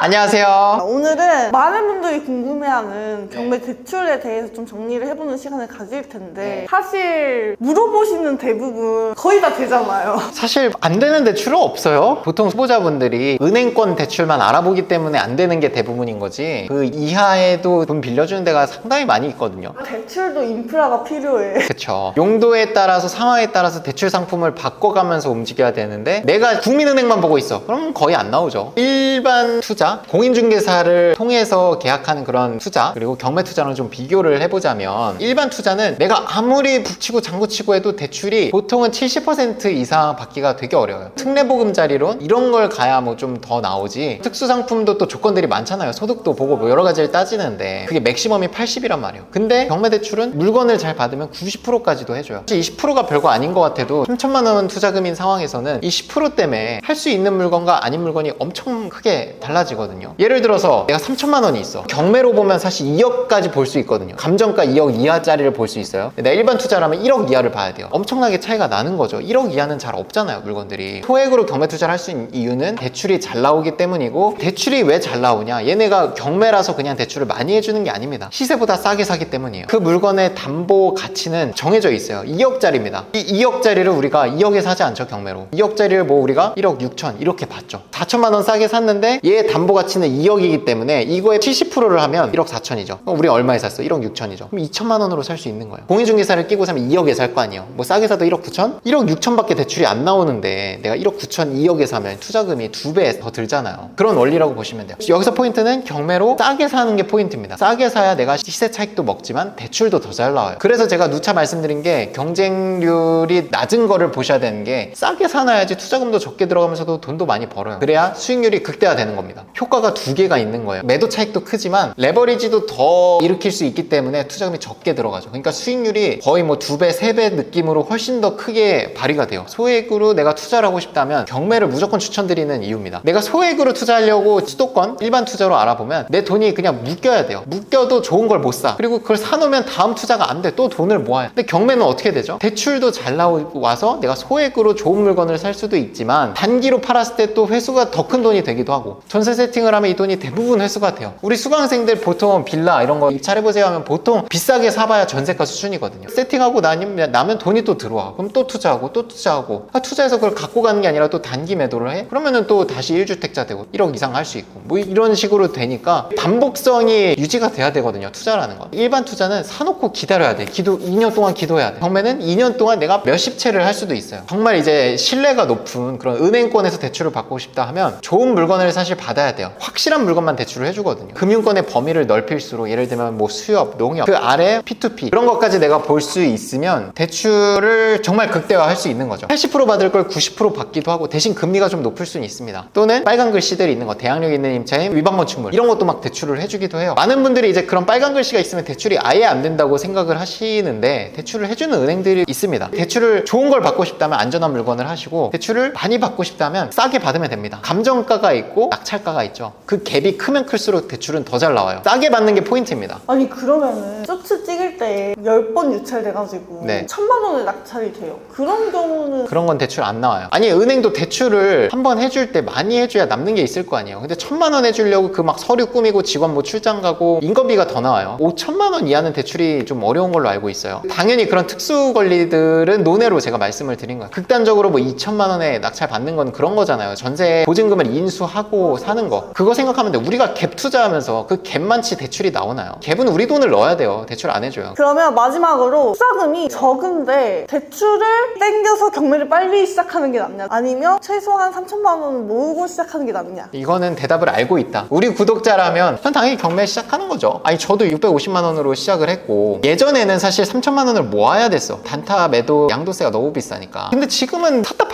안녕하세요. 오늘은 많은 분들이 궁금해하는 경매 대출에 대해서 좀 정리를 해보는 시간을 가질 텐데 사실 물어보시는 대부분 거의 다 되잖아요. 사실 안 되는 대출은 없어요. 보통 후보자분들이 은행권 대출만 알아보기 때문에 안 되는 게 대부분인 거지, 그 이하에도 돈 빌려주는 데가 상당히 많이 있거든요. 대출도 인프라가 필요해. 그쵸. 용도에 따라서 상황에 따라서 대출 상품을 바꿔가면서 움직여야 되는데 내가 국민은행만 보고 있어. 그럼 거의 안 나오죠. 일반 투자, 공인중개사를 통해서 계약하는 그런 투자, 그리고 경매 투자랑 좀 비교를 해보자면, 일반 투자는 내가 아무리 북치고 장구치고 해도 대출이 보통은 70% 이상 받기가 되게 어려워요. 특례보금자리론 이런 걸 가야 뭐 좀 더 나오지, 특수상품도 또 조건들이 많잖아요. 소득도 보고 뭐 여러 가지를 따지는데 그게 맥시멈이 80이란 말이에요. 근데 경매 대출은 물건을 잘 받으면 90%까지도 해줘요. 20%가 별거 아닌 것 같아도 3천만 원 투자금인 상황에서는 이 10% 때문에 할 수 있는 물건과 아닌 물건이 엄청 크게 달라지거든요. 예를 들어서 내가 3천만 원이 있어. 경매로 보면 사실 2억까지 볼 수 있거든요. 감정가 2억 이하짜리를 볼 수 있어요. 내가 일반 투자라면 1억 이하를 봐야 돼요. 엄청나게 차이가 나는 거죠. 1억 이하는 잘 없잖아요, 물건들이. 소액으로 경매 투자를 할 수 있는 이유는 대출이 잘 나오기 때문이고, 대출이 왜 잘 나오냐, 얘네가 경매라서 그냥 대출을 많이 해주는 게 아닙니다. 시세보다 싸게 사기 때문이에요. 그 물건의 담보 가치는 정해져 있어요. 2억짜리입니다. 이 2억짜리를 우리가 2억에 사지 않죠, 경매로. 2억짜리를 뭐 우리가 1억 6천 이렇게 받죠. 4천만 원 싸게 샀는데 얘 담보 가치는 2억이기 때문에 이거에 70%를 하면 1억 4천이죠. 그럼 우리 얼마에 샀어? 1억 6천이죠. 그럼 2천만 원으로 살 수 있는 거예요. 공인중개사를 끼고 사면 2억에 살 거 아니에요. 뭐 싸게 사도 1억 9천? 1억 6천밖에 대출이 안 나오는데 내가 1억 9천 2억에 사면 투자금이 2배 더 들잖아요. 그런 원리라고 보시면 돼요. 여기서 포인트는 경매로 싸게 사는 게 포인트입니다. 싸게 사야 내가 시세 차익도 먹지만 대출도 더 잘 나와요. 그래서 제가 누차 말씀드린 게, 경쟁률이 낮은 거를 보셔야 되는 게, 싸게 사놔야지 투자금도 적게 들어가면서도 돈도 많이 벌어요. 그래야 수익률이 극대화되는 겁니다. 효과가 두 개가 있는 거예요. 매도 차익도 크지만 레버리지도 더 일으킬 수 있기 때문에 투자금이 적게 들어가죠. 그러니까 수익률이 거의 뭐 2배, 3배 느낌으로 훨씬 더 크게 발휘가 돼요. 소액으로 내가 투자를 하고 싶다면 경매를 무조건 추천드리는 이유입니다. 내가 소액으로 투자하려고 수도권 일반 투자로 알아보면 내 돈이 그냥 묶여야 돼요. 묶여도 좋은 걸 못 사. 그리고 그걸 사놓으면 다음 투자가 안 돼. 또 돈을 모아요. 근데 경매는 어떻게 되죠? 대출도 잘 나와서 내가 소액으로 좋은 물건을 살 수도 있지만 단기로 팔았을 때 또 회수가 더 큰 돈이 되기도 하고, 전세 세팅을 하면 이 돈이 대부분 회수가 돼요. 우리 수강생들 보통 빌라 이런 거 입찰해보세요 하면 보통 비싸게 사봐야 전세가 수준이거든요. 세팅하고 나면 돈이 또 들어와. 그럼 또 투자하고 또 투자하고, 투자해서 그걸 갖고 가는 게 아니라 또 단기 매도를 해? 그러면은 또 다시 1주택자 되고 1억 이상 할 수 있고 뭐 이런 식으로 되니까 반복성이 유지가 돼야 되거든요, 투자라는 건. 일반 투자는 사놓고 기다려야 돼. 2년 동안 기도해야 돼. 경매는 2년 동안 내가 몇십 채를 할 수도 있어요. 정말 이제 신뢰가 높은 그런 은행권에서 대출을 받고 싶다 하면 좋은 물건을 사실 받아야 돼요. 확실한 물건만 대출을 해주거든요. 금융권의 범위를 넓힐수록, 예를 들면 뭐 수협, 농협, 그 아래 P2P 그런 것까지 내가 볼 수 있으면 대출을 정말 극대화할 수 있는 거죠. 80% 받을 걸 90% 받기도 하고, 대신 금리가 좀 높을 수는 있습니다. 또는 빨간 글씨들이 있는 거, 대항력 있는 임차인, 위반 건축물 이런 것도 막 대출을 해주기도 해요. 많은 분들이 이제 그런 빨간 글씨가 있으면 대출이 아예 안 된다고 생각을 하시는데, 대출을 해주는 은행들이 있습니다. 대출을 좋은 걸 받고 싶다면 안전한 물건을 하시고, 대출을 많이 받고 싶다면 싸게 받으면 됩니다. 감정가가 있고 낙찰가가 있죠. 그 갭이 크면 클수록 대출은 더 잘 나와요. 싸게 받는 게 포인트입니다. 아니 그러면은 쇼츠 찍을 때 10번 유찰돼가지고 네. 1,000만 원에 낙찰이 돼요. 그런 경우는 그런 건 대출 안 나와요. 아니, 은행도 대출을 한번 해줄 때 많이 해줘야 남는 게 있을 거 아니에요. 근데 1,000만 원 해주려고 그 막 서류 꾸미고 직원 뭐 출장 가고 인건비가 더 나와요. 5천만 원 이하는 대출이 좀 어려운 걸로 알고 있어요. 당연히 그런 특수 권리들은 논외로 제가 말씀을 드린 거예요. 극단적으로 뭐 2천만 원에 낙찰 받는 건 그런 거잖아요. 전세 보증금을 인수하고 사는 거. 그거 생각하면 돼. 우리가 갭 투자하면서 그 갭만치 대출이 나오나요? 갭은 우리 돈을 넣어야 돼요. 대출 안 해줘요. 그러면 마지막으로 투자금이 적은데 대출을 땡겨서 경매를 빨리 시작하는 게 낫냐, 아니면 최소한 3천만 원을 모으고 시작하는 게 낫냐? 이거는 대답을 알고 있다. 우리 구독자라면 전 당연히 경매 시작하는 거죠. 아니, 저도 650만 원으로 시작을 했고, 예전에는 사실 3천만 원을 모아야 됐어. 단타 매도 양도세가 너무 비싸니까. 근데 지금은 샀다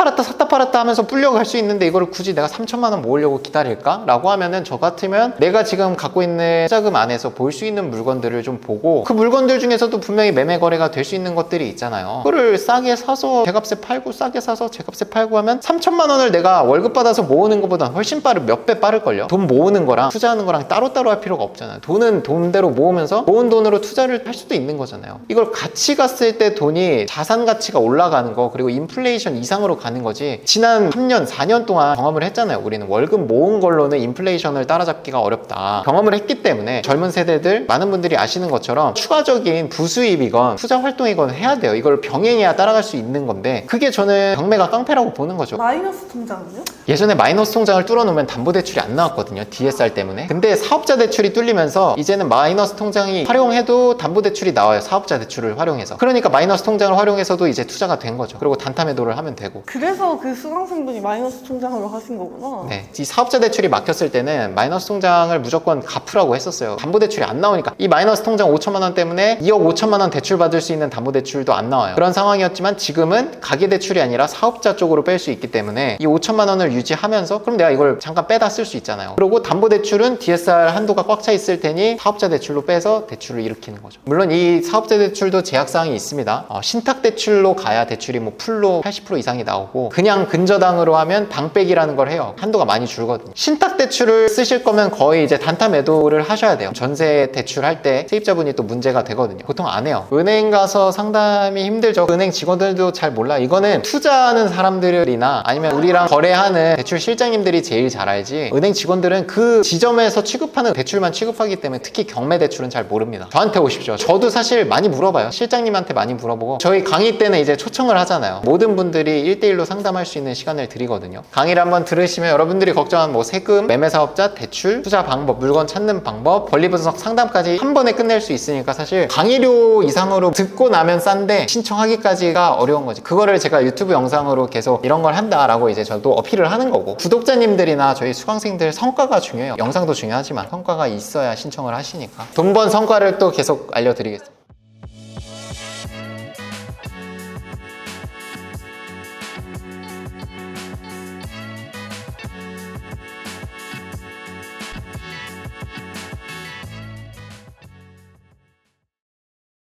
팔았다 하면서 불려고 할 수 있는데, 이거를 굳이 내가 3천만 원 모으려고 기다릴까? 라고 하면은, 저 같으면 내가 지금 갖고 있는 투자금 안에서 볼 수 있는 물건들을 좀 보고, 그 물건들 중에서도 분명히 매매 거래가 될 수 있는 것들이 있잖아요. 그거를 싸게 사서 제값에 팔고, 싸게 사서 제값에 팔고 하면 3천만 원을 내가 월급 받아서 모으는 것보다 훨씬 몇 배 빠를걸요. 돈 모으는 거랑 투자하는 거랑 따로따로 할 필요가 없잖아요. 돈은 돈대로 모으면서 모은 돈으로 투자를 할 수도 있는 거잖아요. 이걸 같이 갔을 때 돈이 자산 가치가 올라가는 거, 그리고 인플레이션 이상으로 가는 거지, 지난 3년, 4년 동안 경험을 했잖아요. 우리는 월급 모은 걸로는 기준으로는 인플레이션을 따라잡기가 어렵다 경험을 했기 때문에 젊은 세대들 많은 분들이 아시는 것처럼 추가적인 부수입이건 투자 활동이건 해야 돼요. 이걸 병행해야 따라갈 수 있는 건데 그게 저는 경매가 깡패라고 보는 거죠. 마이너스 통장은요? 예전에 마이너스 통장을 뚫어놓으면 담보대출이 안 나왔거든요. DSR 때문에. 근데 사업자 대출이 뚫리면서 이제는 마이너스 통장이 활용해도 담보대출이 나와요. 사업자 대출을 활용해서. 그러니까 마이너스 통장을 활용해서도 이제 투자가 된 거죠. 그리고 단타 매도를 하면 되고. 그래서 그 수강생분이 마이너스 통장으로 하신 거구나. 네, 이 사업자 대출이 막혔을 때는 마이너스 통장을 무조건 갚으라고 했었어요. 담보대출이 안 나오니까 이 마이너스 통장 5천만 원 때문에 2억 5천만 원 대출 받을 수 있는 담보대출도 안 나와요. 그런 상황이었지만 지금은 가계대출이 아니라 사업자 쪽으로 뺄 수 있기 때문에 이 5천만 원을 유지하면서 그럼 내가 이걸 잠깐 빼다 쓸 수 있잖아요. 그리고 담보대출은 DSR 한도가 꽉 차 있을 테니 사업자 대출로 빼서 대출을 일으키는 거죠. 물론 이 사업자 대출도 제약사항이 있습니다. 신탁 대출로 가야 대출이 뭐 풀로 80% 이상이 나오고 그냥 근저당으로 하면 방빼기라는 걸 해요. 한도가 많이 줄거든요. 신탁 대출을 쓰실 거면 거의 이제 단타 매도를 하셔야 돼요. 전세 대출할 때 세입자분이 또 문제가 되거든요. 보통 안 해요. 은행 가서 상담이 힘들죠. 은행 직원들도 잘 몰라. 이거는 투자하는 사람들이나 아니면 우리랑 거래하는 대출 실장님들이 제일 잘 알지 은행 직원들은 그 지점에서 취급하는 대출만 취급하기 때문에 특히 경매 대출은 잘 모릅니다. 저한테 오십시오. 저도 사실 많이 물어봐요. 실장님한테 많이 물어보고 저희 강의 때는 이제 초청을 하잖아요. 모든 분들이 1대1로 상담할 수 있는 시간을 드리거든요. 강의를 한번 들으시면 여러분들이 걱정한 뭐 세금, 매매사업자, 대출, 투자 방법, 물건 찾는 방법, 권리 분석 상담까지 한 번에 끝낼 수 있으니까 사실 강의료 이상으로 듣고 나면 싼데 신청하기까지가 어려운 거지. 그거를 제가 유튜브 영상으로 계속 이런 걸 한다라고 이제 저도 어필을 하는 거고 구독자님들이나 저희 수강생들 성과가 중요해요. 영상도 중요하지만 성과가 있어야 신청을 하시니까 돈 번 성과를 또 계속 알려드리겠습니다.